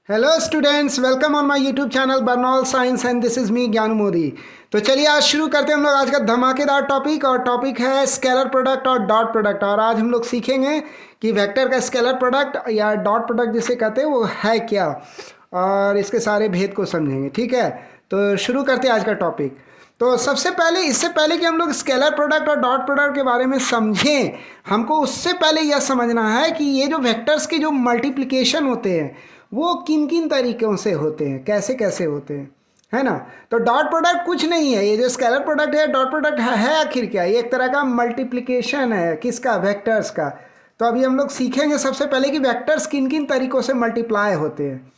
Hello students, welcome on my YouTube channel Burnol science and this is me Gyanu Modi. तो चलिए आज शुरू करते हैं हम लोग आज का धमाकेदार टॉपिक। और टॉपिक है स्केलर प्रोडक्ट और डॉट प्रोडक्ट। और आज हम लोग सीखेंगे कि वेक्टर का स्केलर प्रोडक्ट या डॉट प्रोडक्ट जिसे कहते हैं वो है क्या, और इसके सारे भेद को समझेंगे। ठीक है, तो शुरू करते हैं आज का टॉपिक। तो सबसे पहले, इससे पहले कि हम लोग स्केलर प्रोडक्ट और डॉट प्रोडक्ट के बारे में समझें, हमको उससे पहले यह समझना है कि ये जो वेक्टर्स के जो मल्टीप्लिकेशन होते हैं वो किन किन तरीक़ों से होते हैं, कैसे कैसे होते हैं, है ना। तो डॉट प्रोडक्ट कुछ नहीं है, ये जो स्केलर प्रोडक्ट है, डॉट प्रोडक्ट है आखिर क्या, ये एक तरह का मल्टीप्लिकेशन है। किसका? वेक्टर्स का। तो अभी हम लोग सीखेंगे सबसे पहले कि वेक्टर्स किन किन तरीक़ों से मल्टीप्लाई होते हैं।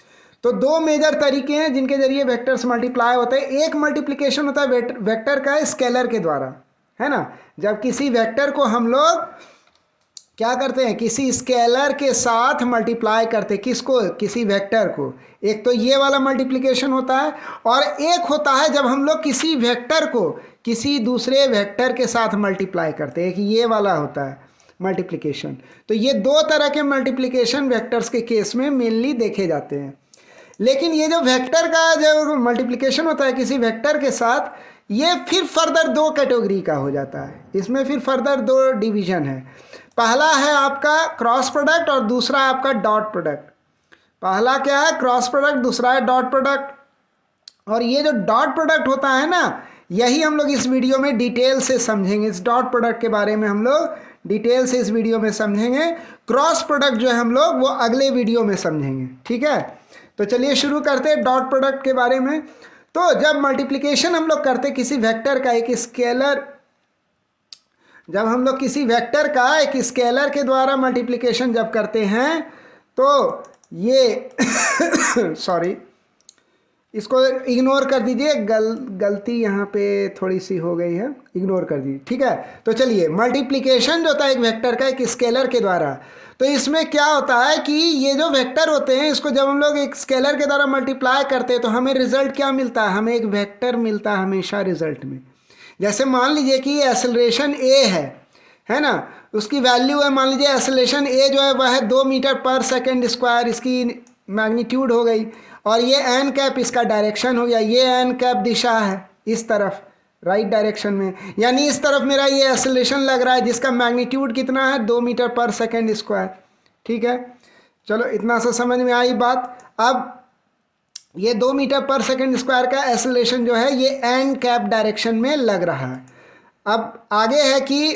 तो दो मेजर तरीके हैं जिनके जरिए वेक्टर्स मल्टीप्लाई होते हैं। एक मल्टीप्लिकेशन होता है वेक्टर का स्केलर के द्वारा, है ना। जब किसी वेक्टर को हम लोग क्या करते हैं, किसी स्केलर के साथ मल्टीप्लाई करते हैं। किसको? किसी वेक्टर को। एक तो ये वाला मल्टीप्लिकेशन होता है, और एक होता है जब हम लोग किसी वेक्टर को किसी दूसरे वेक्टर के साथ मल्टीप्लाई करते हैं। एक ये वाला होता है मल्टीप्लिकेशन। तो ये दो तरह के मल्टीप्लिकेशन वेक्टर्स के केस में मेनली देखे जाते हैं। लेकिन ये जो वेक्टर का जो मल्टीप्लिकेशन होता है किसी वेक्टर के साथ, ये फिर फर्दर दो कैटेगरी का हो जाता है। इसमें फिर फर्दर दो डिवीजन है। पहला है आपका क्रॉस प्रोडक्ट और दूसरा है आपका डॉट प्रोडक्ट। पहला क्या है? Cross product. दूसरा है डॉट प्रोडक्ट। और ये जो डॉट प्रोडक्ट होता है ना, यही हम लोग इस वीडियो में डिटेल से समझेंगे। इस डॉट प्रोडक्ट के बारे में हम लोग डिटेल से इस वीडियो में समझेंगे। क्रॉस प्रोडक्ट जो है हम लोग वो अगले वीडियो में समझेंगे। ठीक है, तो चलिए शुरू करते हैं डॉट प्रोडक्ट के बारे में। तो जब मल्टीप्लिकेशन हम लोग करते किसी वेक्टर का एक स्केलर, जब हम लोग किसी वेक्टर का एक स्केलर के द्वारा मल्टीप्लिकेशन जब करते हैं तो ये सॉरी, इसको इग्नोर कर दीजिए, गलती यहाँ पे थोड़ी सी हो गई है, इग्नोर कर दीजिए। ठीक है, तो चलिए मल्टीप्लिकेशन जो होता है एक वेक्टर का एक स्केलर के द्वारा, तो इसमें क्या होता है कि ये जो वेक्टर होते हैं इसको जब हम लोग एक स्केलर के द्वारा मल्टीप्लाई करते हैं तो हमें रिजल्ट क्या मिलता है? हमें एक वेक्टर मिलता है हमेशा रिजल्ट में। जैसे मान लीजिए कि एक्सेलरेशन ए है ना, उसकी वैल्यू है, मान लीजिए एक्सेलरेशन ए जो है वह है 2 मीटर पर सेकेंड स्क्वायर, इसकी मैग्नीट्यूड हो गई। और ये एन कैप इसका डायरेक्शन हो गया, ये एन कैप दिशा है इस तरफ, राइट डायरेक्शन में, यानी इस तरफ मेरा ये एक्सेलरेशन लग रहा है जिसका मैग्नीट्यूड कितना है? 2 मीटर पर सेकेंड स्क्वायर। ठीक है, चलो इतना सा समझ में आई बात। अब ये 2 मीटर पर सेकेंड स्क्वायर का एक्सेलरेशन जो है ये एन कैप डायरेक्शन में लग रहा है। अब आगे है कि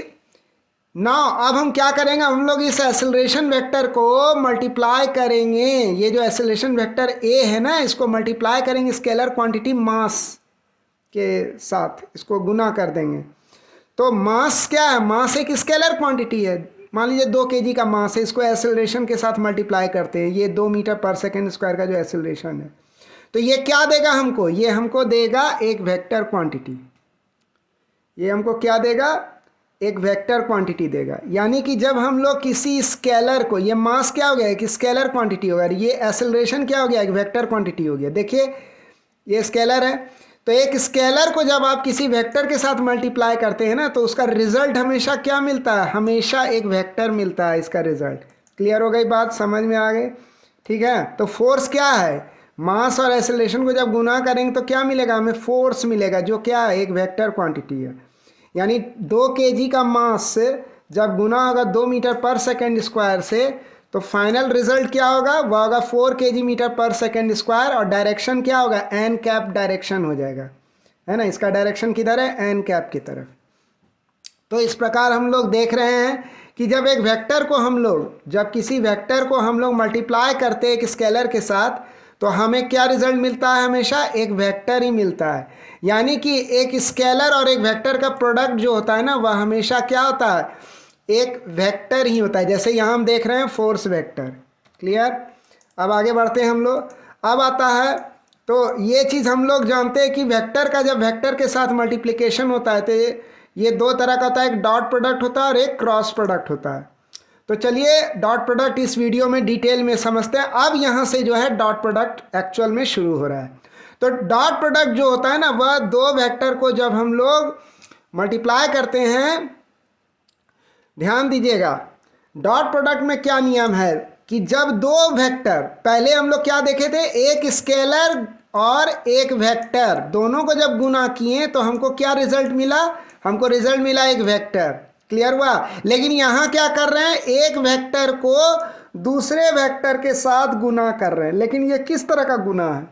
अब हम क्या करेंगे, हम लोग इस एक्सेलरेशन वेक्टर को मल्टीप्लाई करेंगे। ये जो एक्सेलरेशन वेक्टर ए है ना, इसको मल्टीप्लाई करेंगे स्केलर क्वांटिटी मास के साथ, इसको गुना कर देंगे। तो मास क्या है? मास एक स्केलर क्वांटिटी है। मान लीजिए 2 kg का मास है, इसको एक्सेलरेशन के साथ मल्टीप्लाई करते हैं, ये 2 मीटर पर सेकेंड स्क्वायर का जो एक्सेलरेशन है, तो ये क्या देगा हमको? ये हमको देगा एक वेक्टर क्वांटिटी। ये हमको क्या देगा? एक वेक्टर क्वांटिटी देगा। यानी कि जब हम लोग किसी स्केलर को, ये मास क्या हो गया? एक स्केलर क्वांटिटी हो गया, ये एक्सेलरेशन क्या हो गया? एक वेक्टर क्वांटिटी हो गया। देखिए ये स्केलर है, तो एक स्केलर को जब आप किसी वेक्टर के साथ मल्टीप्लाई करते हैं ना, तो उसका रिजल्ट हमेशा क्या मिलता है? हमेशा एक वेक्टर मिलता है इसका रिजल्ट। क्लियर हो गई बात? समझ में आ गई? ठीक है, तो फोर्स क्या है? मास और एक्सेलरेशन को जब गुना करेंगे तो क्या मिलेगा? हमें फोर्स मिलेगा, जो क्या है? एक वेक्टर क्वांटिटी है। यानी 2 kg का मास से जब गुना होगा 2 मीटर पर सेकेंड स्क्वायर से, तो फाइनल रिजल्ट क्या होगा? वह होगा 4 kg मीटर पर सेकेंड स्क्वायर। और डायरेक्शन क्या होगा? एन कैप डायरेक्शन हो जाएगा, है ना। इसका डायरेक्शन किधर है? एन कैप की तरफ। तो इस प्रकार हम लोग देख रहे हैं कि जब एक वेक्टर को हम लोग, जब किसी वेक्टर को हम लोग मल्टीप्लाई करते हैं एक स्केलर के साथ, तो हमें क्या रिजल्ट मिलता है? हमेशा एक वेक्टर ही मिलता है। यानी कि एक स्केलर और एक वेक्टर का प्रोडक्ट जो होता है ना, वह हमेशा क्या होता है? एक वेक्टर ही होता है। जैसे यहाँ हम देख रहे हैं फोर्स वेक्टर। क्लियर? अब आगे बढ़ते हैं हम लोग। अब आता है, तो ये चीज़ हम लोग जानते हैं कि वेक्टर का जब वेक्टर के साथ मल्टीप्लिकेशन होता है तो ये दो तरह का होता है, एक डॉट प्रोडक्ट होता है और एक क्रॉस प्रोडक्ट होता है। तो चलिए डॉट प्रोडक्ट इस वीडियो में डिटेल में समझते हैं। अब यहाँ से जो है डॉट प्रोडक्ट एक्चुअल में शुरू हो रहा है। तो डॉट प्रोडक्ट जो होता है ना, वह दो वेक्टर को जब हम लोग मल्टीप्लाई करते हैं, ध्यान दीजिएगा, डॉट प्रोडक्ट में क्या नियम है कि जब दो वेक्टर, पहले हम लोग क्या देखे थे, एक स्केलर और एक वेक्टर, दोनों को जब गुना किए तो हमको क्या रिजल्ट मिला, हमको रिजल्ट मिला एक वेक्टर। क्लियर हुआ। लेकिन यहाँ क्या कर रहे हैं, एक वेक्टर को दूसरे वेक्टर के साथ गुना कर रहे हैं, लेकिन ये किस तरह का गुना है,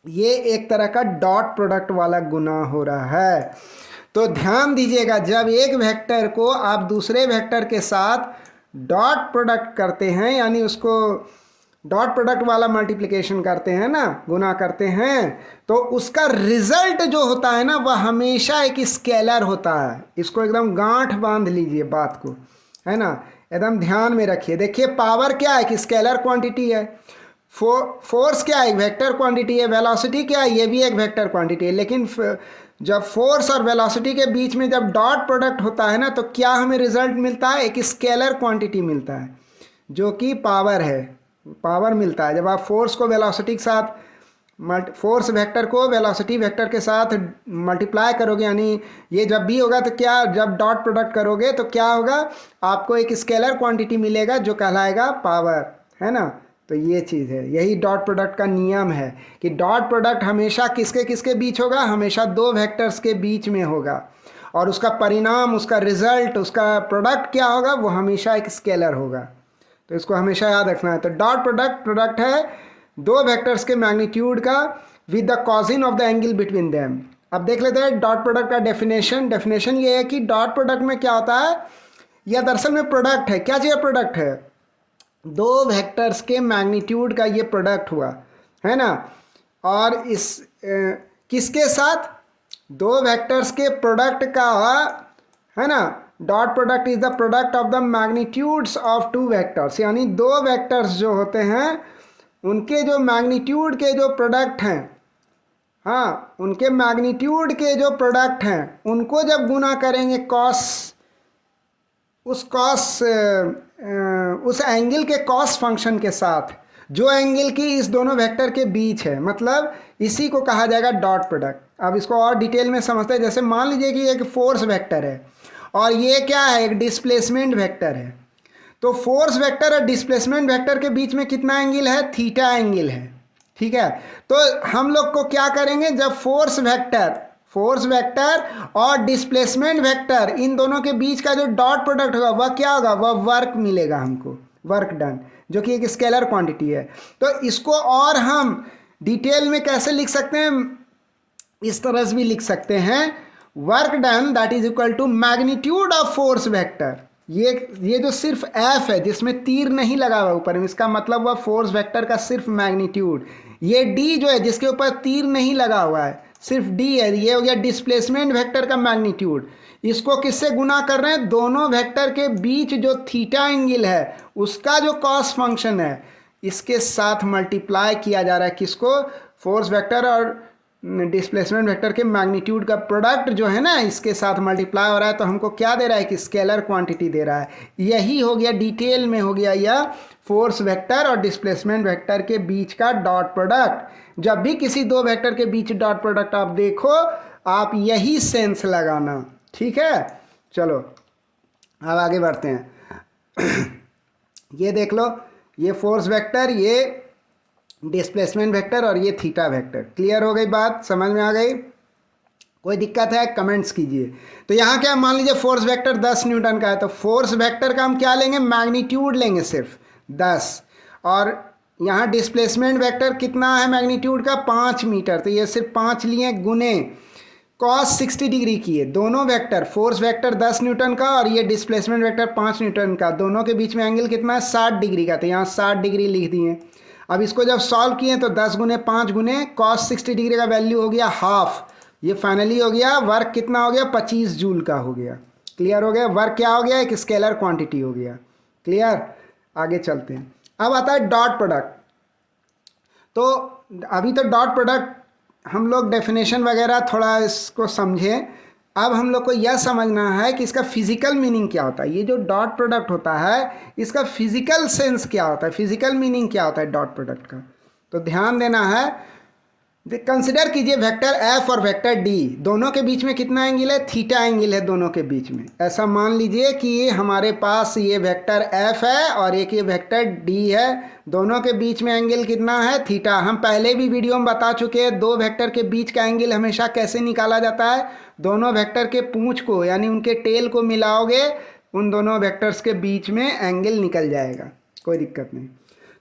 ये एक तरह का डॉट प्रोडक्ट वाला गुना हो रहा है। तो ध्यान दीजिएगा, जब एक वेक्टर को आप दूसरे वेक्टर के साथ डॉट प्रोडक्ट करते हैं, यानी उसको डॉट प्रोडक्ट वाला मल्टीप्लिकेशन करते हैं ना, गुना करते हैं, तो उसका रिजल्ट जो होता है ना, वह हमेशा एक स्केलर होता है। इसको एकदम गांठ बांध लीजिए बात को, है ना, एकदम ध्यान में रखिए। देखिए पावर क्या है कि स्केलर क्वांटिटी है, फोर्स क्या है, एक वेक्टर क्वांटिटी है, वेलोसिटी क्या है, ये भी एक वेक्टर क्वांटिटी है। लेकिन जब फोर्स और वेलोसिटी के बीच में जब डॉट प्रोडक्ट होता है ना, तो क्या हमें रिजल्ट मिलता है, एक स्केलर क्वांटिटी मिलता है जो कि पावर है, पावर मिलता है। जब आप फोर्स को वेलोसिटी के साथ, फोर्स वेक्टर को वेलोसिटी वेक्टर के साथ मल्टीप्लाई करोगे, यानी ये जब भी होगा तो क्या, जब डॉट प्रोडक्ट करोगे तो क्या होगा, आपको एक स्केलर क्वांटिटी मिलेगा जो कहलाएगा पावर, है ना। तो ये चीज़ है, यही डॉट प्रोडक्ट का नियम है कि डॉट प्रोडक्ट हमेशा किसके किसके बीच होगा, हमेशा दो वेक्टर्स के बीच में होगा, और उसका परिणाम, उसका रिजल्ट, उसका प्रोडक्ट क्या होगा, वो हमेशा एक स्केलर होगा। तो इसको हमेशा याद रखना है। तो डॉट प्रोडक्ट है दो वेक्टर्स के मैग्नीट्यूड का with the cosine of the angle between them. अब देख लेते हैं डॉट प्रोडक्ट का डेफिनेशन ये है कि डॉट प्रोडक्ट में क्या होता है, यह दरअसल में प्रोडक्ट है। क्या चीज़ प्रोडक्ट है, दो वेक्टर्स के मैग्नीट्यूड का ये प्रोडक्ट हुआ, है ना। और इस किसके साथ, दो वेक्टर्स के प्रोडक्ट का, है ना। Dot product is the product of the magnitudes of two vectors, यानी दो वेक्टर्स जो होते हैं उनके जो मैग्नीट्यूड के जो प्रोडक्ट हैं, हाँ, उनके मैग्नीट्यूड के जो प्रोडक्ट हैं उनको जब गुना करेंगे उस एंगल के कॉस फंक्शन के साथ, जो एंगल की इस दोनों वेक्टर के बीच है, मतलब इसी को कहा जाएगा डॉट प्रोडक्ट। अब इसको और डिटेल में समझते हैं। जैसे मान लीजिए कि एक फोर्स वेक्टर है और ये क्या है, एक डिस्प्लेसमेंट वेक्टर है। तो फोर्स वेक्टर और डिस्प्लेसमेंट वेक्टर के बीच में कितना एंगल है, थीटा एंगल है, ठीक है। तो हम लोग को क्या करेंगे, जब फोर्स वेक्टर और डिस्प्लेसमेंट वेक्टर, इन दोनों के बीच का जो डॉट प्रोडक्ट होगा वह क्या होगा, वह वर्क मिलेगा हमको, वर्क डन, जो कि एक स्केलर क्वांटिटी है। तो इसको और हम डिटेल में कैसे लिख सकते हैं, इस तरह से भी लिख सकते हैं, work done that is equal to magnitude of force vector. ये जो सिर्फ एफ है जिसमें तीर नहीं लगा हुआ ऊपर में, इसका मतलब हुआ फोर्स वेक्टर का सिर्फ मैग्नीट्यूड। ये डी जो है जिसके ऊपर तीर नहीं लगा हुआ है, सिर्फ डी है, ये हो गया डिस्प्लेसमेंट वेक्टर का मैग्नीट्यूड। इसको किससे गुना कर रहे हैं, दोनों वेक्टर के बीच जो थीटा एंगल है उसका जो कॉस फंक्शन है, इसके साथ मल्टीप्लाई किया जा रहा है। किसको, फोर्स वेक्टर और डिस्प्लेसमेंट वेक्टर के मैग्नीट्यूड का प्रोडक्ट जो है ना, इसके साथ मल्टीप्लाई हो रहा है। तो हमको क्या दे रहा है कि स्केलर क्वांटिटी दे रहा है। यही हो गया, डिटेल में हो गया यह फोर्स वेक्टर और डिस्प्लेसमेंट वेक्टर के बीच का डॉट प्रोडक्ट। जब भी किसी दो वेक्टर के बीच डॉट प्रोडक्ट आप देखो, आप यही सेंस लगाना, ठीक है। चलो अब आगे बढ़ते हैं। ये देख लो, ये फोर्स वेक्टर, ये डिस्प्लेसमेंट वेक्टर और ये थीटा वेक्टर। क्लियर हो गई बात, समझ में आ गई, कोई दिक्कत है कमेंट्स कीजिए। तो यहाँ क्या, मान लीजिए फोर्स वेक्टर 10 न्यूटन का है, तो फोर्स वेक्टर का हम क्या लेंगे, मैग्नीट्यूड लेंगे सिर्फ 10, और यहाँ डिस्प्लेसमेंट वेक्टर कितना है मैग्नीट्यूड का, 5 मीटर। तो ये सिर्फ 5 लिए, गुने कॉस 60 डिग्री की है। दोनों वेक्टर, फोर्स वेक्टर 10 न्यूटन का और ये डिस्प्लेसमेंट वेक्टर 5 न्यूटन का, दोनों के बीच में एंगल कितना है, 60 डिग्री का। तो यहाँ 60 डिग्री लिख दिए। अब इसको जब सॉल्व किए तो 10 गुने 5 गुने कॉस 60 डिग्री का वैल्यू हो गया हाफ। ये फाइनली हो गया, वर्क कितना हो गया, 25 जूल का हो गया। क्लियर हो गया, वर्क क्या हो गया, एक स्केलर क्वांटिटी हो गया। क्लियर, आगे चलते हैं। अब आता है डॉट प्रोडक्ट। तो अभी तो डॉट प्रोडक्ट हम लोग डेफिनेशन वगैरह थोड़ा इसको समझें। अब हम लोग को यह समझना है कि इसका फिजिकल मीनिंग क्या होता है। ये जो डॉट प्रोडक्ट होता है इसका फिजिकल सेंस क्या होता है, फिजिकल मीनिंग क्या होता है डॉट प्रोडक्ट का। तो ध्यान देना है, कंसिडर कीजिए वेक्टर एफ और वेक्टर डी, दोनों के बीच में कितना एंगल है, थीटा एंगल है दोनों के बीच में। ऐसा मान लीजिए कि ये हमारे पास ये वेक्टर एफ है और एक ये वेक्टर डी है, दोनों के बीच में एंगल कितना है, थीटा। हम पहले भी वीडियो में बता चुके हैं दो वेक्टर के बीच का एंगल हमेशा कैसे निकाला जाता है, दोनों वेक्टर के पूंछ को यानी उनके टेल को मिलाओगे, उन दोनों वेक्टर्स के बीच में एंगल निकल जाएगा, कोई दिक्कत नहीं।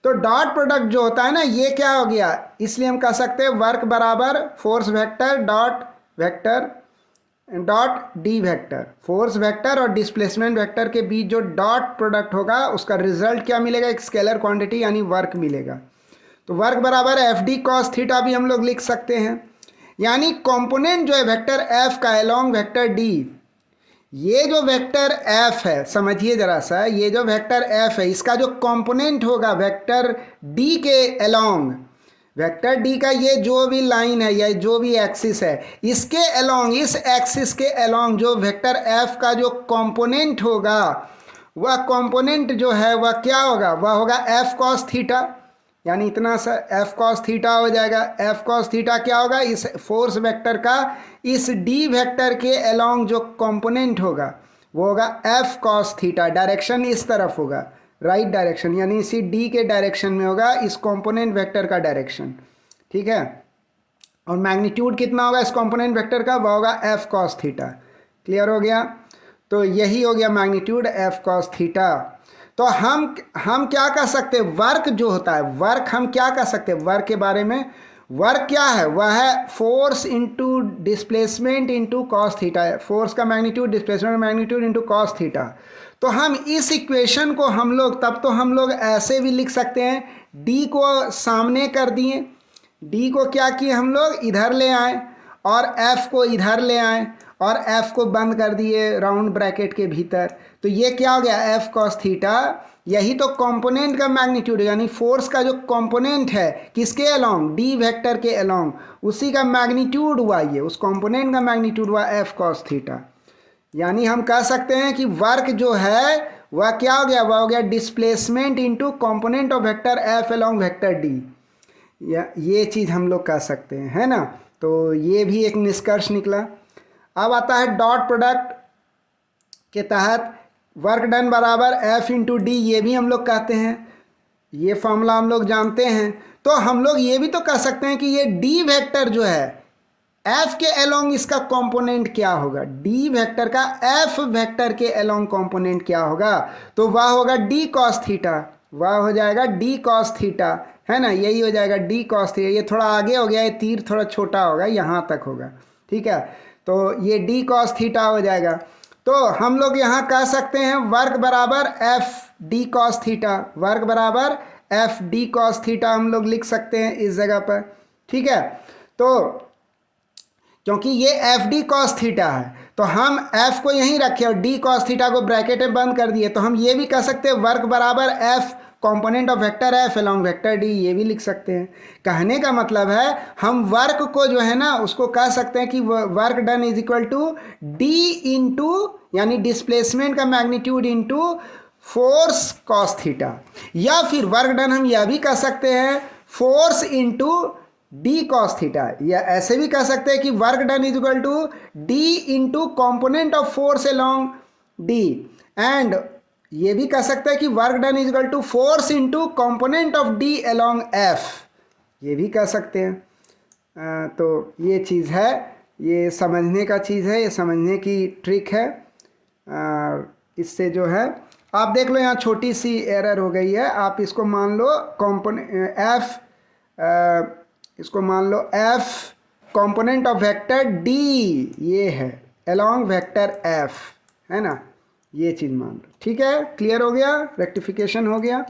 तो डॉट प्रोडक्ट जो होता है ना, ये क्या हो गया, इसलिए हम कह सकते हैं वर्क बराबर force vector dot D vector. Force vector और डिस्प्लेसमेंट वेक्टर के बीच जो डॉट प्रोडक्ट होगा उसका रिजल्ट क्या मिलेगा, एक स्केलर क्वांटिटी यानी वर्क मिलेगा। तो वर्क बराबर एफ डी कॉस थीटा भी हम लोग लिख सकते हैं, यानी कंपोनेंट जो है वेक्टर एफ का अलोंग वेक्टर डी, ये जो वेक्टर एफ है समझिए ज़रा सा, ये जो वेक्टर एफ है इसका जो कंपोनेंट होगा वेक्टर डी के अलोंग, वेक्टर डी का ये जो भी लाइन है या जो भी एक्सिस है इसके अलोंग, इस एक्सिस के अलोंग जो वेक्टर एफ का जो कंपोनेंट होगा वह कंपोनेंट जो है वह क्या होगा, वह होगा एफ कॉस थीटा, यानी इतना सा एफ कॉस थीटा हो जाएगा। एफ कॉस थीटा क्या होगा, इस फोर्स वेक्टर का इस डी वेक्टर के अलोंग जो कंपोनेंट होगा वो होगा एफ कॉस थीटा, डायरेक्शन इस तरफ होगा, राइट डायरेक्शन, यानी इसी डी के डायरेक्शन में होगा इस कंपोनेंट वेक्टर का डायरेक्शन, ठीक है। और मैग्नीट्यूड कितना होगा इस कंपोनेंट वेक्टर का, वह होगा एफ कॉस थीटा। क्लियर हो गया, तो यही हो गया मैग्नीट्यूड एफ कॉस थीटा। तो हम क्या कह सकते हैं, वर्क जो होता है, वर्क हम क्या कह सकते हैं वर्क के बारे में, वर्क क्या है, वह है force into displacement into cos theta है, फोर्स का magnitude displacement magnitude into cos theta. तो हम इस इक्वेशन को हम लोग तब तो हम लोग ऐसे भी लिख सकते हैं, डी को सामने कर दिए, डी को क्या किए हम लोग इधर ले आए और एफ को इधर ले आए और एफ को बंद कर दिए राउंड ब्रैकेट के भीतर, तो ये क्या हो गया एफ कॉस थीटा। यही तो कंपोनेंट का मैग्नीट्यूड है, यानी फोर्स का जो कंपोनेंट है किसके अलोंग, डी वेक्टर के अलोंग, उसी का मैग्नीट्यूड हुआ, ये उस कंपोनेंट का मैग्नीट्यूड हुआ एफ कॉस थीटा। यानी हम कह सकते हैं कि वर्क जो है वह क्या हो गया, वह हो गया displacement into component of vector F along vector D, या ये चीज़ हम लोग कह सकते हैं, है ना। तो ये भी एक निष्कर्ष निकला। अब आता है डॉट प्रोडक्ट के तहत वर्क डन बराबर एफ इंटू डी, ये भी हम लोग कहते हैं, ये फॉर्मूला हम लोग जानते हैं। तो हम लोग ये भी तो कह सकते हैं कि ये डी वेक्टर जो है एफ के अलोंग इसका कंपोनेंट क्या होगा, डी वेक्टर का एफ वेक्टर के अलोंग कंपोनेंट क्या होगा, तो वह होगा डी कॉस थीटा, वह हो जाएगा डी कॉस थीटा, है ना, यही हो जाएगा डी कॉस थीटा। ये थोड़ा आगे हो गया, ये तीर थोड़ा छोटा होगा, यहाँ तक होगा, ठीक है। तो ये डी कॉस थीटा हो जाएगा। तो हम लोग यहाँ कह सकते हैं वर्क बराबर F D cos theta, work बराबर एफ डी कॉस थीटा हम लोग लिख सकते हैं इस जगह पर, ठीक है। तो क्योंकि ये एफ डी कॉस थीटा है तो हम एफ को यहीं रखे और डी कॉस थीटा को ब्रैकेट में बंद कर दिए, तो हम ये भी कह सकते हैं वर्क बराबर F component of vector F along vector D, ये भी लिख सकते हैं। कहने का मतलब है हम वर्क को जो है ना उसको कह सकते हैं कि work done is equal to D into यानी डिस्प्लेसमेंट का magnitude into force cos theta, या फिर वर्क डन हम यह भी कह सकते हैं force into D cos theta, या ऐसे भी कह सकते हैं कि work done is equal to D into component of force along D, and ये भी कह सकते हैं कि work done is equal to force into component of D along F, ये भी कह सकते हैं। तो ये चीज़ है, ये समझने का चीज़ है, ये समझने की ट्रिक है। इससे जो है आप देख लो यहाँ छोटी सी एरर हो गई है, आप इसको मान लो एफ, इसको मान लो F component of vector D ये है अलोंग वेक्टर एफ, है ना, ये चीज़ मान लो, ठीक है। क्लियर हो गया, रेक्टिफिकेशन हो गया।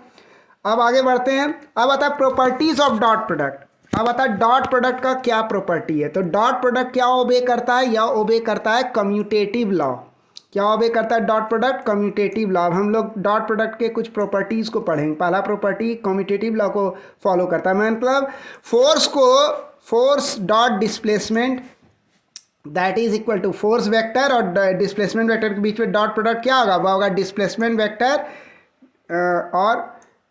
अब आगे बढ़ते हैं। अब आता है प्रॉपर्टीज ऑफ डॉट प्रोडक्ट। अब आता है डॉट प्रोडक्ट का क्या प्रॉपर्टी है। तो डॉट प्रोडक्ट क्या ओबे करता है, या ओबे करता है कम्यूटेटिव लॉ। क्या ओबे करता है डॉट प्रोडक्ट, कम्यूटेटिव लॉ। अब हम लोग डॉट प्रोडक्ट के कुछ प्रॉपर्टीज़ को पढ़ेंगे। पहला प्रॉपर्टी कम्यूटेटिव लॉ को फॉलो करता है, मतलब force dot displacement that is equal to force vector और डिस्प्लेसमेंट वेक्टर के बीच में डॉट प्रोडक्ट क्या होगा, वह होगा डिस्प्लेसमेंट वेक्टर और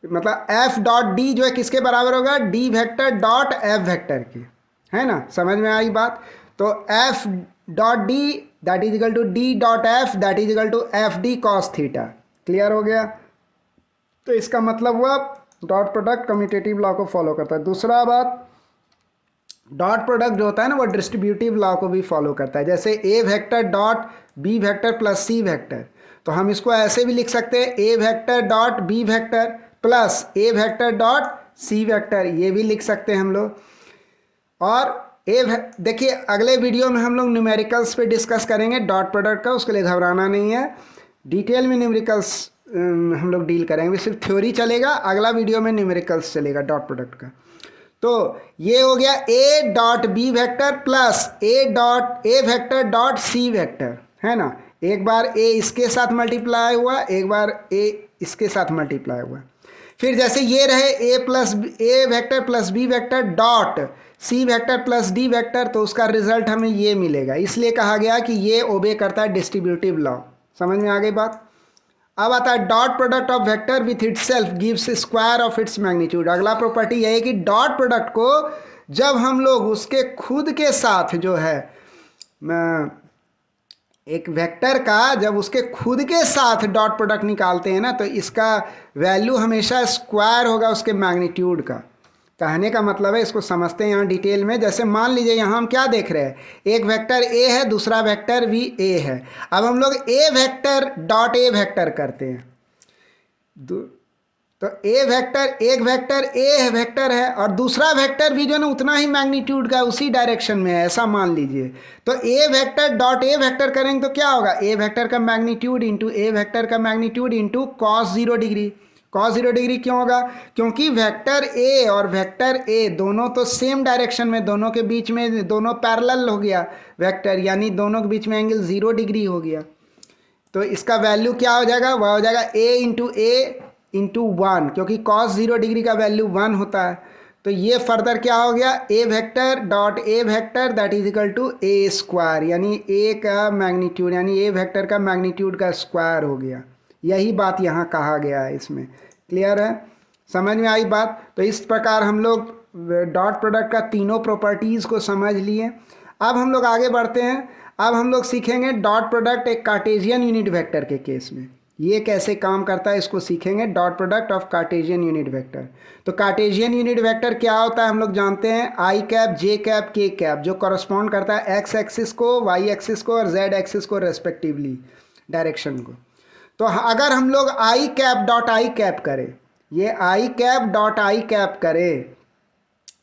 मतलब एफ डॉट डी जो है किसके बराबर होगा, D vector dot F vector के, है ना, समझ में आई बात। तो F dot D that is equal to D dot F that is equal to F D cos theta. Clear हो गया। तो इसका मतलब हुआ डॉट प्रोडक्ट कम्यूटेटिव लॉ को फॉलो करता है। दूसरा बात, डॉट प्रोडक्ट जो होता है ना वो डिस्ट्रीब्यूटिव लॉ को भी फॉलो करता है। जैसे A vector dot B vector plus C vector, तो हम इसको ऐसे भी लिख सकते हैं A vector dot B vector plus A vector dot C vector, ये भी लिख सकते हैं हम लोग। और देखिए अगले वीडियो में हम लोग न्यूमेरिकल्स पे डिस्कस करेंगे डॉट प्रोडक्ट का, उसके लिए घबराना नहीं है, डिटेल में न्यूमेरिकल्स हम लोग डील करेंगे, सिर्फ थ्योरी चलेगा, अगला वीडियो में न्यूमेरिकल्स चलेगा डॉट प्रोडक्ट का। तो ये हो गया A dot B vector plus A vector dot C vector, है ना। एक बार ए इसके साथ मल्टीप्लाई हुआ, एक बार ए इसके साथ मल्टीप्लाई हुआ। फिर जैसे ये रहे A vector plus B vector dot C vector plus D vector, तो उसका रिजल्ट हमें ये मिलेगा। इसलिए कहा गया कि ये ओबे करता है डिस्ट्रीब्यूटिव लॉ। समझ में आ गई बात। अब आता है dot product of vector with itself gives square of its magnitude. अगला प्रॉपर्टी यह है कि डॉट प्रोडक्ट को जब हम लोग उसके खुद के साथ जो है एक वेक्टर का जब उसके खुद के साथ डॉट प्रोडक्ट निकालते हैं ना, तो इसका वैल्यू हमेशा स्क्वायर होगा उसके मैग्नीट्यूड का। कहने का मतलब है, इसको समझते हैं यहाँ डिटेल में। जैसे मान लीजिए यहाँ हम क्या देख रहे हैं, एक वेक्टर ए है, दूसरा वेक्टर भी ए है। अब हम लोग ए वेक्टर डॉट ए वेक्टर करते हैं, तो ए वेक्टर एक वेक्टर ए वेक्टर है और दूसरा वेक्टर भी जो है ना उतना ही मैग्नीट्यूड का उसी डायरेक्शन में है, ऐसा मान लीजिए। तो ए वेक्टर डॉट ए वेक्टर करेंगे तो क्या होगा, ए वेक्टर का मैग्नीट्यूड इंटू ए वेक्टर का magnitude into cos 0 degree. Cos 0 degree क्यों होगा, क्योंकि वेक्टर ए और वेक्टर ए दोनों तो सेम डायरेक्शन में, दोनों के बीच में दोनों पैरेलल हो गया वेक्टर, यानी दोनों के बीच में एंगल 0 डिग्री हो गया। तो इसका वैल्यू क्या हो जाएगा, वह हो जाएगा ए इंटू 1, क्योंकि कॉस 0 डिग्री का वैल्यू 1 होता है। तो ये फर्दर क्या हो गया, A vector dot A vector that is equal to A square, यानी ए का मैग्नीट्यूड यानी ए वेक्टर का मैग्नीट्यूड का स्क्वायर हो गया। यही बात यहाँ कहा गया है इसमें। क्लियर है, समझ में आई बात। तो इस प्रकार हम लोग डॉट प्रोडक्ट का तीनों प्रॉपर्टीज़ को समझ लिए। अब हम लोग आगे बढ़ते हैं। अब हम लोग सीखेंगे डॉट प्रोडक्ट एक कार्टेशियन यूनिट वेक्टर के केस में ये कैसे काम करता है, इसको सीखेंगे। Dot product of Cartesian unit vector. तो कार्टेशियन यूनिट वेक्टर क्या होता है हम लोग जानते हैं, आई कैप जे कैप के कैप, जो कॉरस्पॉन्ड करता है एक्स एक्सिस को, वाई एक्सिस को और जेड एक्सिस को रेस्पेक्टिवली, डायरेक्शन को। तो अगर हम लोग आई कैप डॉट आई कैप करें, ये आई कैप डॉट आई कैप करें,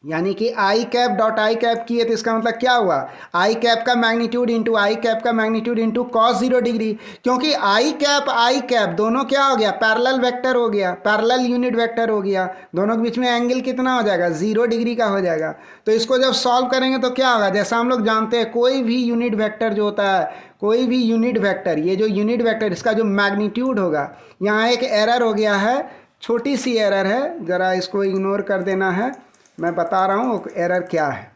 यानी कि आई कैप डॉट आई कैप किए, तो इसका मतलब क्या हुआ, आई कैप का मैग्नीट्यूड इंटू आई कैप का मैग्नीट्यूड इंटू कॉस 0 डिग्री। क्योंकि आई कैप दोनों क्या हो गया, पैरेलल वेक्टर हो गया, पैरेलल यूनिट वेक्टर हो गया। दोनों के बीच में एंगल कितना हो जाएगा, 0 डिग्री का हो जाएगा। तो इसको जब सॉल्व करेंगे तो क्या होगा, जैसा हम लोग जानते हैं कोई भी यूनिट वेक्टर जो होता है, कोई भी यूनिट वेक्टर, ये जो यूनिट वेक्टर इसका जो मैग्नीट्यूड होगा, यहाँ एक एरर हो गया है, छोटी सी एरर है, ज़रा इसको इग्नोर कर देना है, मैं बता रहा हूँ एरर क्या है।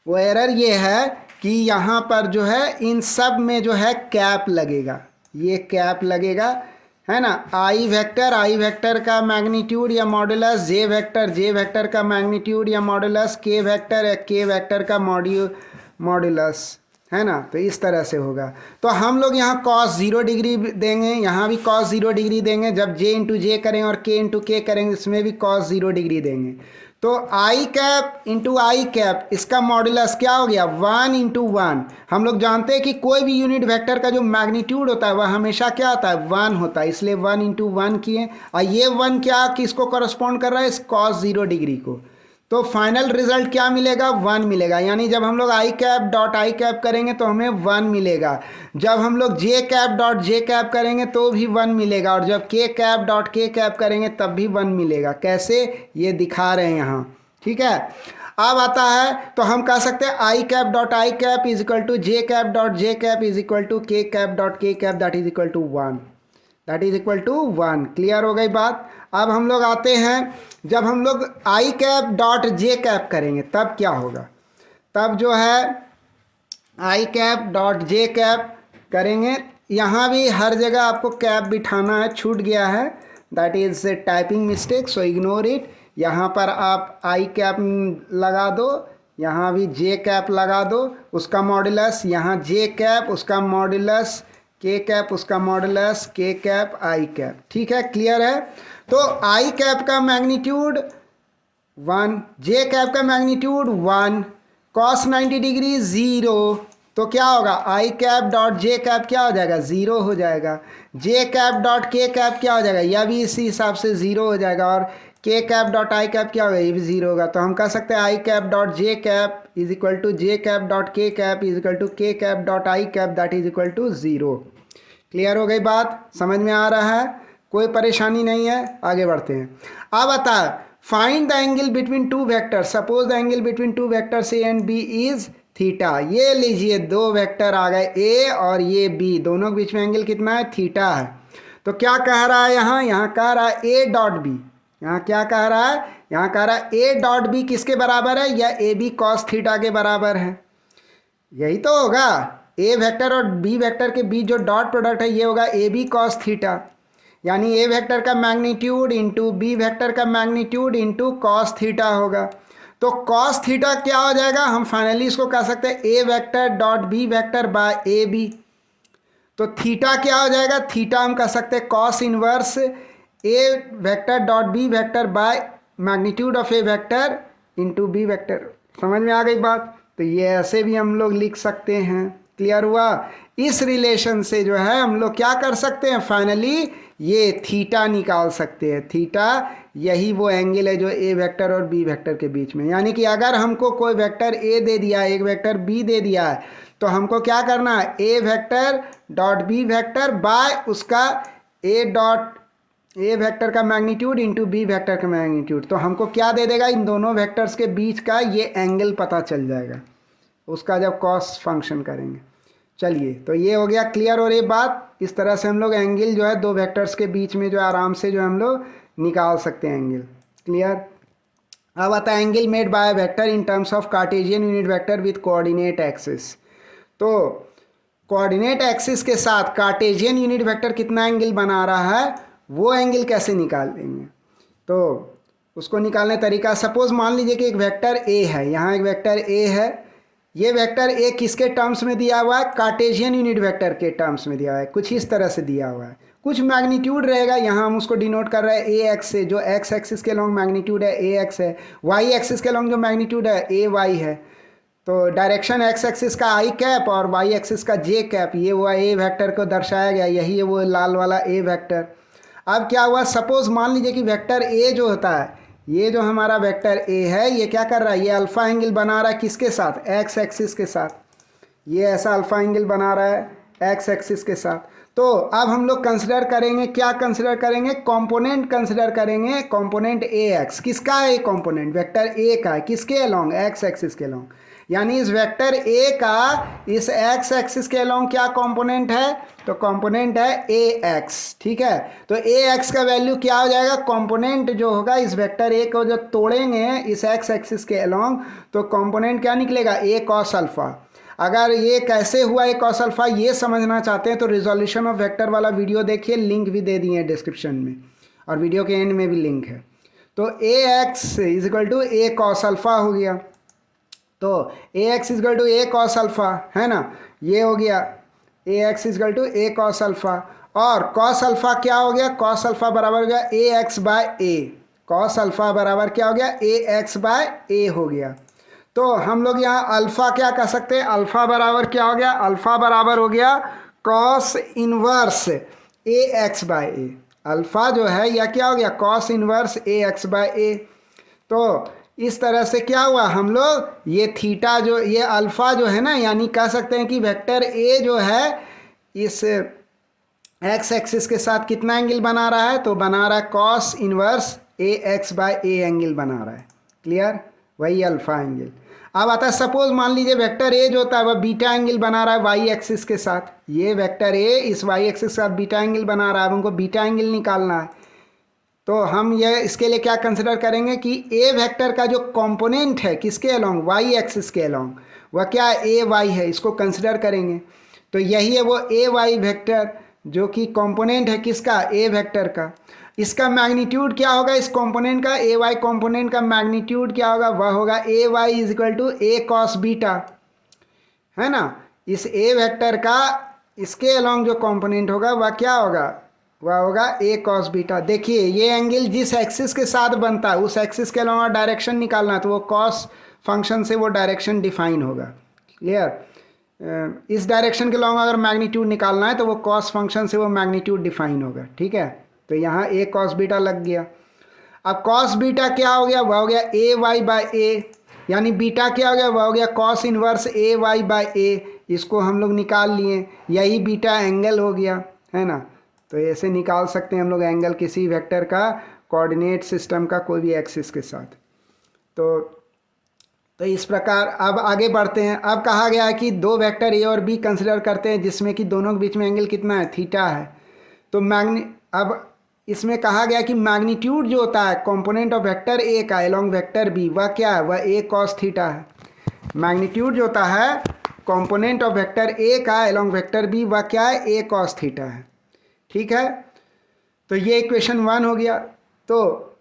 वो एरर ये है कि यहाँ पर जो है इन सब में जो है कैप लगेगा, ये कैप लगेगा, है ना। आई वेक्टर का मैग्नीट्यूड या मॉडुलस, जे वेक्टर का मैग्नीट्यूड या मॉडुलस, के वेक्टर का मॉडुलस, है ना। तो इस तरह से होगा। तो हम लोग यहाँ cos 0 डिग्री देंगे, यहाँ भी cos 0 डिग्री देंगे। जब j इंटू जे करें और k इंटू के करेंगे, इसमें भी cos 0 डिग्री देंगे। तो आई कैप इंटू आई कैप, इसका मॉडुलस क्या हो गया, 1 इंटू 1। हम लोग जानते हैं कि कोई भी यूनिट वेक्टर का जो मैग्नीट्यूड होता है वह हमेशा क्या होता है, 1 होता है, इसलिए 1 इंटू 1 किए। और ये 1 क्या किसको कॉरस्पॉन्ड कर रहा है, इस cos 0 डिग्री को। तो फाइनल रिजल्ट क्या मिलेगा, 1 मिलेगा। यानी जब हम लोग आई कैप डॉट आई कैप करेंगे तो हमें 1 मिलेगा। जब हम लोग जे कैप डॉट जे कैप करेंगे तो भी 1 मिलेगा, और जब के कैप डॉट के कैप करेंगे तब भी 1 मिलेगा। कैसे, ये दिखा रहे हैं यहाँ, ठीक है। अब आता है तो हम कह सकते हैं I cap dot I cap is equal to J cap dot J cap is equal to K cap dot K cap that is equal to 1, that is equal to 1। Clear हो गई बात। अब हम लोग आते हैं, जब हम लोग आई कैप डॉट जे कैप करेंगे तब क्या होगा, तब जो है आई कैप डॉट जे कैप करेंगे, यहाँ भी हर जगह आपको कैप बिठाना है, छूट गया है, that is typing mistake, so ignore it. यहाँ पर आप आई कैप लगा दो, यहाँ भी जे कैप लगा दो, उसका मॉडुलस, यहाँ जे कैप उसका मॉडुलस, के कैप उसका मॉडुलस, के कैप आई कैप। ठीक है, क्लियर है। तो आई कैप का मैग्नीट्यूड 1, जे कैप का मैग्नीट्यूड 1, कॉस 90 डिग्री 0, तो क्या होगा आई कैप डॉट जे कैप क्या हो जाएगा 0 हो जाएगा। जे कैप डॉट के कैप क्या हो जाएगा, यह भी इसी हिसाब से 0 हो जाएगा। और के कैप डॉट आई कैप क्या होगा, ये भी 0 होगा। तो हम कह सकते हैं I cap dot J cap is equal to J cap dot K cap is equal to K cap dot I cap that is equal to 0। Clear हो गई बात, समझ में आ रहा है, कोई परेशानी नहीं है। आगे बढ़ते हैं। अब बता find the angle between two vectors, suppose the angle between two vectors A and B is theta. ये लीजिए दो वेक्टर आ गए ए और ये बी, दोनों के बीच में एंगल कितना है, थीटा है। तो क्या कह रहा है यहाँ कह रहा है ए डॉट बी, यहाँ क्या कह रहा है, यहाँ कह रहा है ए डॉट बी किसके बराबर है, या ए बी कॉस थीटा के बराबर है। यही तो होगा, ए वेक्टर और बी वेक्टर के बीच जो डॉट प्रोडक्ट है ये होगा ए बी कॉस थीटा, यानी ए वेक्टर का मैग्नीट्यूड इंटू बी वेक्टर का मैग्नीट्यूड इंटू कॉस थीटा होगा। तो कॉस थीटा क्या हो जाएगा, हम फाइनली इसको कह सकते हैं A vector dot B vector by A B. तो थीटा क्या हो जाएगा, थीटा हम कह सकते हैं cos inverse A vector dot B vector by magnitude of A vector into B vector. समझ में आ गई बात। तो ये ऐसे भी हम लोग लिख सकते हैं। क्लियर हुआ। इस रिलेशन से जो है हम लोग क्या कर सकते हैं, फाइनली ये थीटा निकाल सकते हैं। थीटा यही वो एंगल है जो ए वेक्टर और बी वेक्टर के बीच में, यानी कि अगर हमको कोई वेक्टर ए दे दिया है, एक वेक्टर बी दे दिया है, तो हमको क्या करना है, A vector dot B vector by उसका ए वेक्टर का मैग्नीट्यूड इंटू बी वेक्टर का मैग्नीट्यूड। तो हमको क्या दे देगा, इन दोनों वेक्टर्स के बीच का ये एंगल पता चल जाएगा उसका जब कॉस फंक्शन करेंगे। चलिए, तो ये हो गया क्लियर। और ये बात इस तरह से हम लोग एंगल जो है दो वेक्टर्स के बीच में जो आराम से जो हम लोग निकाल सकते हैं एंगल। क्लियर। अब आता है angle made by vector in terms of Cartesian unit vector with coordinate axis. तो कोऑर्डिनेट एक्सिस के साथ कार्टेशियन यूनिट वेक्टर कितना एंगल बना रहा है, वो एंगल कैसे निकाल देंगे। तो उसको निकालने तरीका, सपोज मान लीजिए कि एक वेक्टर ए है, यहाँ एक वेक्टर ए है, ये वेक्टर ए किसके टर्म्स में दिया हुआ है, कार्टेशियन यूनिट वेक्टर के टर्म्स में दिया हुआ है। कुछ इस तरह से दिया हुआ है, कुछ मैग्नीट्यूड रहेगा, यहाँ हम उसको डिनोट कर रहे हैं ए एक्स से, जो एक्स एक्सिस के लॉन्ग मैग्नीट्यूड है ए एक्स है, वाई एक्सिस के लॉन्ग जो मैग्नीट्यूड है ए वाई है। तो डायरेक्शन एक्स एक्सिस का आई कैप और वाई एक्सिस का जे कैप, ये हुआ ए वेक्टर को दर्शाया गया, यही है वो लाल वाला ए वेक्टर। अब क्या हुआ, सपोज मान लीजिए कि वेक्टर ए जो होता है, ये जो हमारा वेक्टर ए है, ये क्या कर रहा है, ये अल्फा एंगल बना रहा है किसके साथ, एक्स एक्सिस के साथ। ये ऐसा अल्फा एंगल बना रहा है एक्स एक्सिस के साथ। तो अब हम लोग कंसिडर करेंगे, क्या कंसिडर करेंगे, कंपोनेंट कंसिडर करेंगे। कंपोनेंट ए एक्स किसका है, कंपोनेंट वेक्टर ए का है, किसके अलोंग, एक्स एक्सिस के अलोंग। यानी इस वेक्टर ए का इस एक्स एक्सिस के अलोंग क्या कंपोनेंट है, तो कंपोनेंट है ए एक्स। ठीक है, तो ए एक्स का वैल्यू क्या हो जाएगा, कंपोनेंट जो होगा इस वेक्टर ए को जब तोड़ेंगे इस एक्स एक्सिस के अलोंग, तो कंपोनेंट क्या निकलेगा, ए कॉस अल्फा। अगर ये कैसे हुआ ए कॉस अल्फा ये समझना चाहते हैं तो रिजोल्यूशन ऑफ वेक्टर वाला वीडियो देखिए, लिंक भी दे दिए हैं डिस्क्रिप्शन में और वीडियो के एंड में भी लिंक है। तो A X is equal to A cos alpha हो गया। तो A X is equal to A cos alpha है ना, ये हो गया A X is equal to A cos alpha. और कॉस अल्फा क्या हो गया, कॉस अल्फा बराबर हो गया A X by A. Cos alpha बराबर क्या हो गया, ए एक्स बाय ए हो गया। तो हम लोग यहाँ अल्फा क्या कह सकते हैं, अल्फा बराबर क्या हो गया, अल्फा बराबर हो गया cos inverse A X by A. Alpha जो है यह क्या हो गया, cos inverse A X by ए। तो इस तरह से क्या हुआ, हम लोग ये थीटा जो ये अल्फा जो है ना, यानी कह सकते हैं कि वेक्टर ए जो है इस एक्स एक्सिस के साथ कितना एंगल बना रहा है, तो बना रहा है cos inverse A X by A angle बना रहा है। क्लियर, वही अल्फा एंगल। अब आता है सपोज मान लीजिए वेक्टर ए जो होता है वह बीटा एंगल बना रहा है वाई एक्सिस के साथ। ये वेक्टर ए इस वाई एक्सिस के साथ बीटा एंगल बना रहा है, अब हमको बीटा एंगल निकालना है। तो हम ये इसके लिए क्या कंसिडर करेंगे कि ए वेक्टर का जो कंपोनेंट है किसके अलोंग, वाई एक्सिस के अलोंग, वह क्या है, ए वाई है, इसको कंसिडर करेंगे। तो यही है वो ए वाई वेक्टर जो कि कंपोनेंट है किसका, ए वेक्टर का। इसका मैग्नीट्यूड क्या होगा, इस कंपोनेंट का, ए वाई कॉम्पोनेंट का मैग्नीट्यूड क्या होगा, वह होगा A Y is equal to A cos beta, है ना। इस ए वेक्टर का इसके अलोंग जो कंपोनेंट होगा वह क्या होगा, वह होगा ए कॉस बीटा। देखिए ये एंगल जिस एक्सिस के साथ बनता है उस एक्सिस के अलावा डायरेक्शन निकालना है तो वो कॉस फंक्शन से वो डायरेक्शन डिफाइन होगा। क्लियर। इस डायरेक्शन के अलावा अगर मैग्नीट्यूड निकालना है तो वो कॉस फंक्शन से वो मैग्नीट्यूड डिफाइन होगा। ठीक है, तो यहाँ ए कॉस बीटा लग गया। अब कॉस बीटा क्या हो गया, वह हो गया ए वाई बाई ए, यानी बीटा क्या हो गया, वह हो गया cos inverse A Y by A. इसको हम लोग निकाल लिए, यही बीटा एंगल हो गया, है ना। तो ऐसे निकाल सकते हैं हम लोग एंगल किसी वेक्टर का कोऑर्डिनेट सिस्टम का कोई भी एक्सिस के साथ। तो इस प्रकार अब आगे बढ़ते हैं। अब कहा गया है कि दो वेक्टर ए और बी कंसिडर करते हैं जिसमें कि दोनों के बीच में एंगल कितना है, थीटा है। तो अब इसमें कहा गया कि मैग्नीट्यूड जो होता है कंपोनेंट ऑफ वेक्टर ए का अलोंग वेक्टर बी वह क्या है, वह ए कॉस थीटा है। मैग्नीट्यूड जो होता है कंपोनेंट ऑफ वेक्टर ए का अलोंग वेक्टर बी वह क्या है, ए कॉस थीटा है। ठीक है, तो ये इक्वेशन 1 हो गया। तो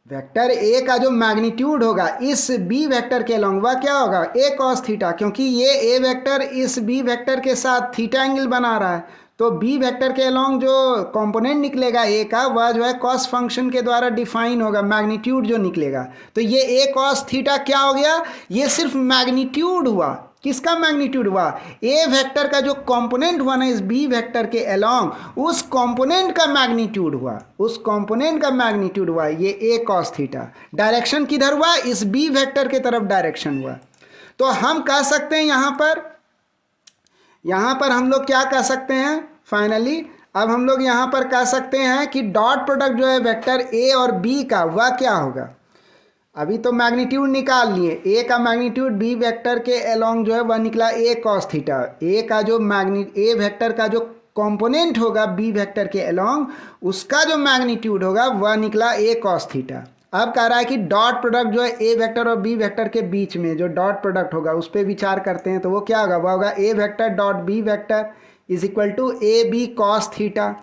वेक्टर ए का जो मैग्नीट्यूड होगा इस बी वेक्टर के अलोंग वह क्या होगा, ए कॉस थीटा, क्योंकि ये ए वेक्टर इस बी वेक्टर के साथ थीटा एंगल बना रहा है। तो बी वेक्टर के अलोंग जो कंपोनेंट निकलेगा ए का वह जो है कॉस फंक्शन के द्वारा डिफाइन होगा, मैग्नीट्यूड जो निकलेगा। तो ये ए कॉस थीटा क्या हो गया, ये सिर्फ मैग्नीट्यूड हुआ। किसका मैग्नीट्यूड हुआ, ए वेक्टर का जो कंपोनेंट हुआ ना इस बी वेक्टर के अलोंग उस कंपोनेंट का मैग्नीट्यूड हुआ, उस कंपोनेंट का मैग्नीट्यूड हुआ ये ए कॉस थीटा। डायरेक्शन किधर हुआ, इस बी वेक्टर के तरफ डायरेक्शन हुआ। तो हम कह सकते हैं यहाँ पर हम लोग क्या कह सकते हैं फाइनली, अब हम लोग यहाँ पर कह सकते हैं कि डॉट प्रोडक्ट जो है वेक्टर ए और बी का वह क्या होगा। अभी तो मैग्नीट्यूड निकाल लिए, ए का मैग्नीट्यूड बी वेक्टर के अलोंग जो है वह निकला ए कॉस थीटा। ए का जो ए वेक्टर का जो कंपोनेंट होगा बी वेक्टर के अलोंग उसका जो मैग्नीट्यूड होगा वह निकला ए कॉस थीटा। अब कह रहा है कि डॉट प्रोडक्ट जो है ए वेक्टर और बी वेक्टर के बीच में जो डॉट प्रोडक्ट होगा उस पर विचार करते हैं। तो वो क्या होगा, वह होगा A vector dot B vector is equal to A B cos theta.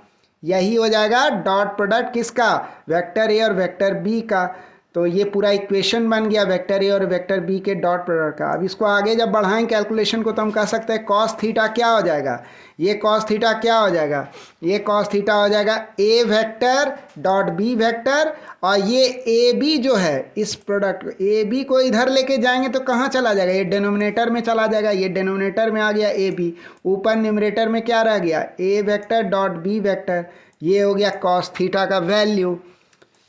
यही हो जाएगा डॉट प्रोडक्ट किसका, वेक्टर ए और वेक्टर बी का। तो ये पूरा इक्वेशन बन गया वेक्टर ए और वेक्टर बी के डॉट प्रोडक्ट का। अब इसको आगे जब बढ़ाएं कैलकुलेशन को तो हम कह सकते हैं कॉस थीटा क्या हो जाएगा, ये कॉस थीटा क्या हो जाएगा, ये कॉस थीटा हो जाएगा ए वेक्टर डॉट बी वेक्टर। और ये ए बी जो है इस प्रोडक्ट ए बी को इधर लेके जाएंगे तो कहाँ चला जाएगा, ये डिनोमिनेटर में चला जाएगा। ये डिनोमिनेटर में आ गया ए बी, ऊपर न्यूमरेटर में क्या रह गया, A vector dot B vector. ये हो गया कॉस थीटा का वैल्यू।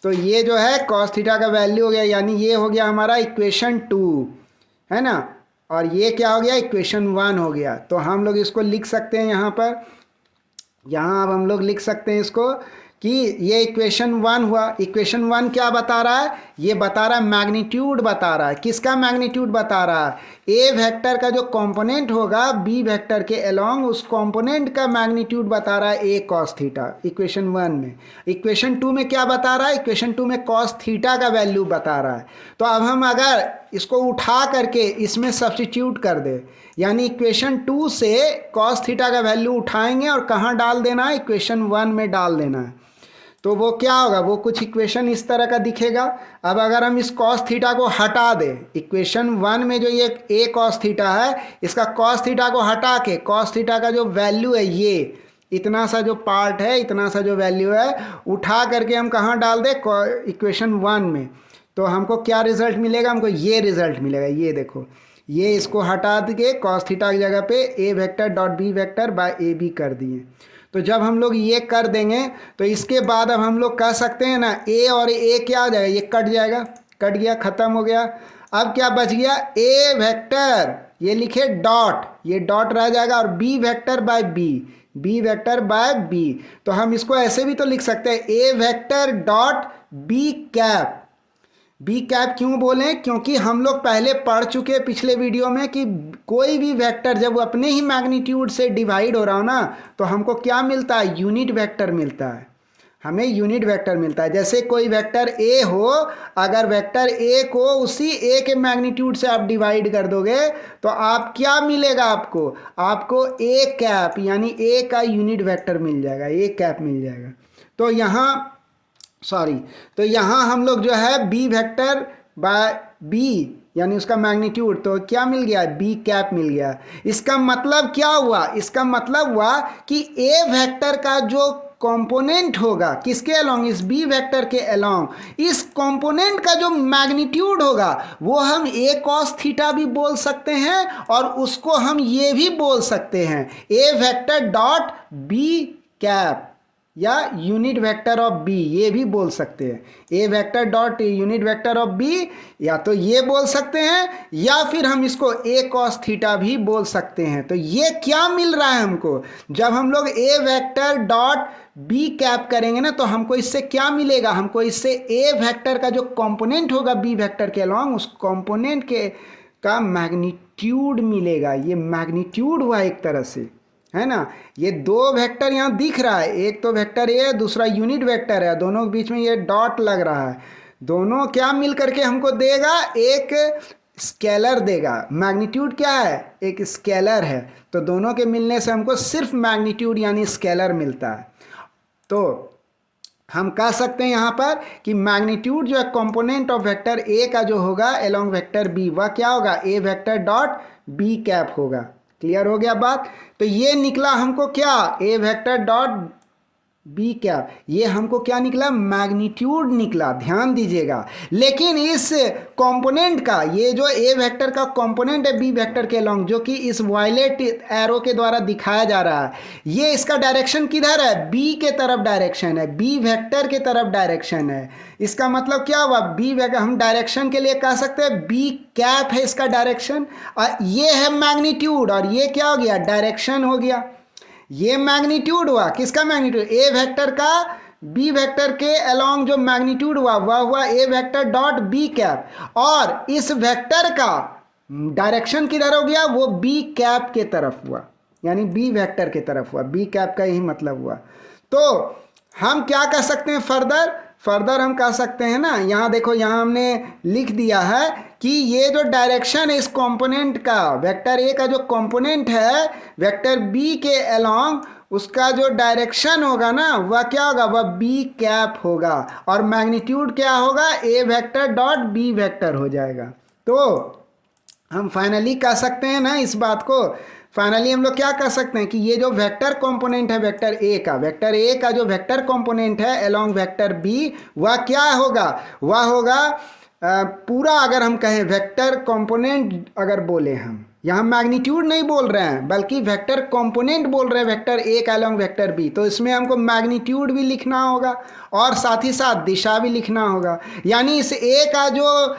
तो ये जो है कॉस थीटा का वैल्यू हो गया, यानी ये हो गया हमारा इक्वेशन 2, है ना। और ये क्या हो गया, इक्वेशन 1 हो गया। तो हम लोग इसको लिख सकते हैं यहाँ पर, यहाँ अब हम लोग लिख सकते हैं इसको कि ये इक्वेशन 1 हुआ। इक्वेशन 1 क्या बता रहा है, ये बता रहा है मैग्नीट्यूड बता रहा है। किसका मैग्नीट्यूड बता रहा है, ए वेक्टर का जो कंपोनेंट होगा बी वेक्टर के अलोंग उस कंपोनेंट का मैग्नीट्यूड बता रहा है ए कॉस थीटा इक्वेशन 1 में। इक्वेशन 2 में क्या बता रहा है, इक्वेशन 2 में कॉस थीटा का वैल्यू बता रहा है। तो अब हम अगर इसको उठा करके इसमें सब्स्टिट्यूट कर दे, यानी इक्वेशन 2 से कॉस थीटा का वैल्यू उठाएंगे और कहाँ डाल देना है, इक्वेशन 1 में डाल देना है। तो वो क्या होगा, वो कुछ इक्वेशन इस तरह का दिखेगा। अब अगर हम इस कॉस थीटा को हटा दें, इक्वेशन 1 में जो ये ए कॉस थीटा है इसका कॉस थीटा को हटा के कॉस थीटा का जो वैल्यू है ये इतना सा जो पार्ट है, इतना सा जो वैल्यू है उठा करके हम कहाँ डाल दें, इक्वेशन 1 में। तो हमको क्या रिजल्ट मिलेगा, हमको ये रिजल्ट मिलेगा। ये देखो, ये इसको हटा के कॉस थीटा की जगह पे A vector dot B vector by A B कर दिए। तो जब हम लोग ये कर देंगे तो इसके बाद अब हम लोग कह सकते हैं ना ए और ए क्या आ जाएगा, ये कट जाएगा, कट गया, ख़त्म हो गया। अब क्या बच गया, ए वेक्टर, ये लिखे डॉट, ये डॉट रह जाएगा, और B vector by B, B vector by B. तो हम इसको ऐसे भी तो लिख सकते हैं A vector dot B cap. B cap क्यों बोलें, क्योंकि हम लोग पहले पढ़ चुके हैं पिछले वीडियो में कि कोई भी वेक्टर जब वो अपने ही मैग्नीट्यूड से डिवाइड हो रहा हो ना तो हमको क्या मिलता है, यूनिट वेक्टर मिलता है, हमें यूनिट वेक्टर मिलता है। जैसे कोई वेक्टर ए हो, अगर वेक्टर ए को उसी ए के मैग्नीट्यूड से आप डिवाइड कर दोगे तो आप क्या मिलेगा, आपको ए कैप यानी ए का यूनिट वेक्टर मिल जाएगा, ए कैप मिल जाएगा। तो यहाँ सॉरी, तो यहाँ हम लोग जो है बी वेक्टर बाय बी यानी उसका मैग्नीट्यूड, तो क्या मिल गया, बी कैप मिल गया। इसका मतलब क्या हुआ, इसका मतलब हुआ कि ए वेक्टर का जो कंपोनेंट होगा किसके अलोंग, इस बी वेक्टर के अलोंग, इस कंपोनेंट का जो मैग्नीट्यूड होगा वो हम ए कॉस थीटा भी बोल सकते हैं और उसको हम ये भी बोल सकते हैं A vector dot B cap या यूनिट वेक्टर ऑफ बी, ये भी बोल सकते हैं A vector dot unit vector of B, या तो ये बोल सकते हैं या फिर हम इसको ए कॉस थीटा भी बोल सकते हैं। तो ये क्या मिल रहा है हमको, जब हम लोग ए वेक्टर डॉट बी कैप करेंगे ना तो हमको इससे क्या मिलेगा, हमको इससे ए वेक्टर का जो कंपोनेंट होगा बी वेक्टर के अलॉन्ग उस कंपोनेंट के का मैग्नीट्यूड मिलेगा। ये मैग्नीट्यूड हुआ एक तरह से, है ना। ये दो वेक्टर यहाँ दिख रहा है, एक तो वेक्टर ए है दूसरा यूनिट वेक्टर है, दोनों के बीच में ये डॉट लग रहा है, दोनों क्या मिल करके हमको देगा, एक स्केलर देगा। मैग्नीट्यूड क्या है, एक स्केलर है, तो दोनों के मिलने से हमको सिर्फ मैग्नीट्यूड यानी स्केलर मिलता है। तो हम कह सकते हैं यहाँ पर कि मैग्नीट्यूड जो है कंपोनेंट ऑफ वेक्टर ए का जो होगा अलोंग वेक्टर बी, वह क्या होगा, A vector dot B cap होगा। क्लियर हो गया बात। तो ये निकला हमको क्या, ए वेक्टर डॉट बी कैप, ये हमको क्या निकला, मैग्नीट्यूड निकला, ध्यान दीजिएगा। लेकिन इस कंपोनेंट का, ये जो ए वेक्टर का कंपोनेंट है बी वेक्टर के लॉन्ग, जो कि इस वायलेट एरो के द्वारा दिखाया जा रहा है, ये इसका डायरेक्शन किधर है, बी के तरफ डायरेक्शन है, बी वेक्टर के तरफ डायरेक्शन है। इसका मतलब क्या हुआ, बी वेक्टर, हम डायरेक्शन के लिए कह सकते हैं बी कैप है इसका डायरेक्शन, और ये है मैग्नीट्यूड, और ये क्या हो गया, डायरेक्शन हो गया। ये मैग्नीट्यूड हुआ, किसका मैग्नीट्यूड, ए वेक्टर का बी वेक्टर के अलोंग जो मैग्नीट्यूड हुआ वह हुआ ए वेक्टर डॉट बी कैप, और इस वेक्टर का डायरेक्शन किधर हो गया, वो बी कैप के तरफ हुआ, यानी बी वेक्टर के तरफ हुआ, बी कैप का यही मतलब हुआ। तो हम क्या कर सकते हैं, फर्दर हम कह सकते हैं ना, यहाँ देखो, यहाँ हमने लिख दिया है कि ये जो डायरेक्शन है इस कंपोनेंट का, वेक्टर ए का जो कंपोनेंट है वेक्टर बी के अलोंग, उसका जो डायरेक्शन होगा ना वह क्या होगा, वह बी कैप होगा, और मैग्नीट्यूड क्या होगा, A vector dot B vector हो जाएगा। तो हम फाइनली कह सकते हैं ना इस बात को, फाइनली हम लोग क्या कर सकते हैं कि ये जो वेक्टर कंपोनेंट है वेक्टर ए का जो वेक्टर कंपोनेंट है अलोंग वेक्टर बी, वह क्या होगा, वह होगा पूरा, अगर हम कहें वेक्टर कंपोनेंट, अगर बोले हम यहाँ मैग्नीट्यूड नहीं बोल रहे हैं बल्कि वेक्टर कंपोनेंट बोल रहे हैं वेक्टर ए का अलोंग वेक्टर बी, तो इसमें हमको मैग्नीट्यूड भी लिखना होगा और साथ ही साथ दिशा भी लिखना होगा। यानी इस ए का जो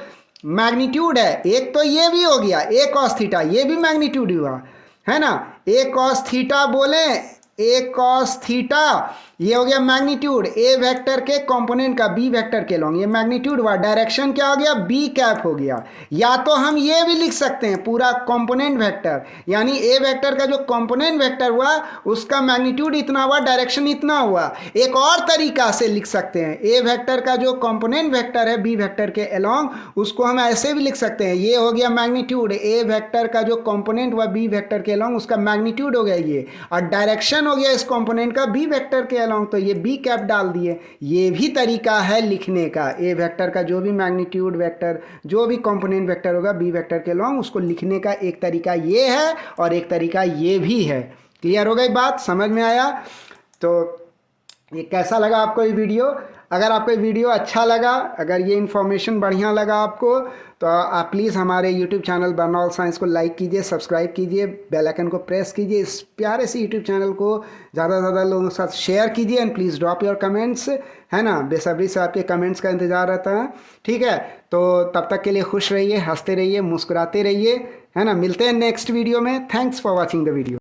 मैग्नीट्यूड है, एक तो ये भी हो गया ए कॉस थीटा, ये भी मैग्नीट्यूड हुआ, है ना। ए कॉस थीटा बोले, ए कॉस थीटा ये हो गया मैग्नीट्यूड ए वेक्टर के कंपोनेंट का बी वेक्टर के लॉन्ग, ये मैग्नीट्यूड हुआ। डायरेक्शन क्या हो गया, बी कैप हो गया। या तो हम ये भी लिख सकते हैं पूरा कंपोनेंट वेक्टर, यानी ए वेक्टर का जो कंपोनेंट वेक्टर हुआ उसका मैग्नीट्यूड इतना हुआ, डायरेक्शन इतना हुआ। एक और तरीका से लिख सकते हैं, ए वेक्टर का जो कंपोनेंट वेक्टर है बी वेक्टर के अलोंग, उसको हम ऐसे भी लिख सकते हैं, ये हो गया मैग्नीट्यूड ए वेक्टर का जो कंपोनेंट हुआ बी वेक्टर के अलोंग, उसका मैग्नीट्यूड हो गया ये, और डायरेक्शन हो गया इस कंपोनेंट का बी वेक्टर के अलोंग, तो ये बी कैप डाल दिए। ये भी तरीका है लिखने का, ए वेक्टर का जो भी मैग्नीट्यूड वेक्टर, जो भी कंपोनेंट वेक्टर होगा बी वेक्टर के अलोंग, उसको लिखने का एक तरीका ये है और एक तरीका ये भी है। क्लियर हो गई बात, समझ में आया। तो ये कैसा लगा आपको ये वीडियो, अगर आपको ये वीडियो अच्छा लगा, अगर ये इन्फॉर्मेशन बढ़िया लगा आपको, तो आप प्लीज़ हमारे YouTube चैनल बर्नॉल्ड साइंस को लाइक कीजिए, सब्सक्राइब कीजिए, बेल आइकन को प्रेस कीजिए, इस प्यारे से YouTube चैनल को ज़्यादा से ज़्यादा लोगों के साथ शेयर कीजिए, and please drop your comments, है ना। बेसब्री से आपके कमेंट्स का इंतज़ार रहता है, ठीक है। तो तब तक के लिए खुश रहिए, हंसते रहिए, मुस्कुराते रहिए, है ना। मिलते हैं नेक्स्ट वीडियो में। Thanks for watching the video.